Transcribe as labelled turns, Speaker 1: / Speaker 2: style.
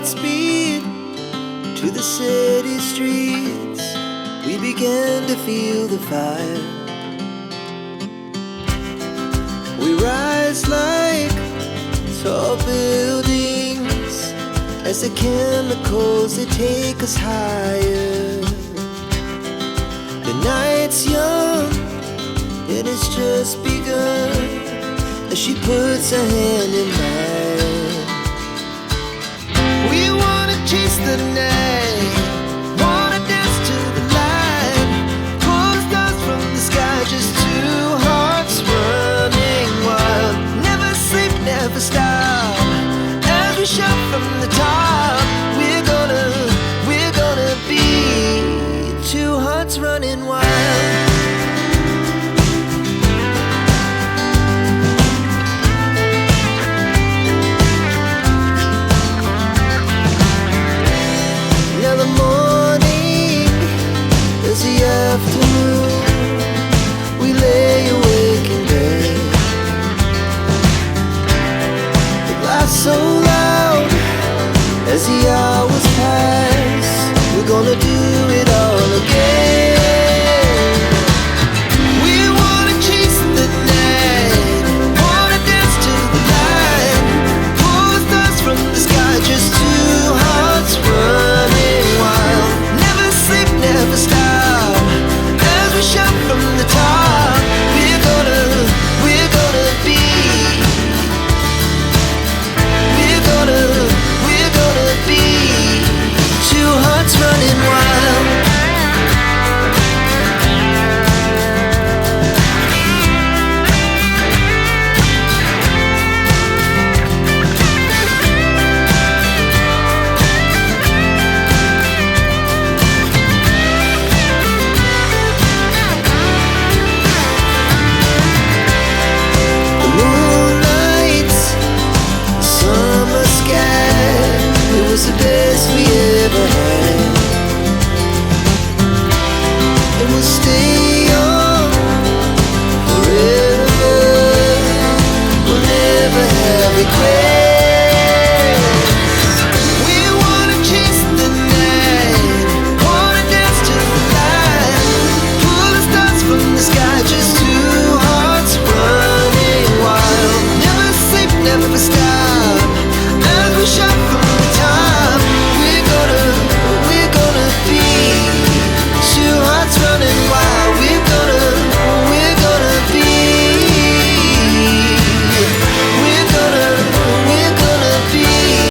Speaker 1: speed to the city streets. We began to feel the fire. We rise like tall buildings as the chemicals, they take us higher. The night's young, it has just begun, as she puts her hand in mine. We wanna chase the night, wanna dance to the light, pull stars from the sky, just two hearts running wild. Never sleep, never stop, as we shout from the top. We're gonna be two hearts running wild. Afternoon, we lay awake in bed. The glass so loud as the hours pass. We're gonna do it all again. We wanna chase the night, wanna dance to the light, pull stars from the sky, just two hearts running wild. Never sleep, never stop, shout from the top. We're gonna be, we're gonna be two hearts running wild. The best we ever had, and we'll stay on forever. We'll never have regrets.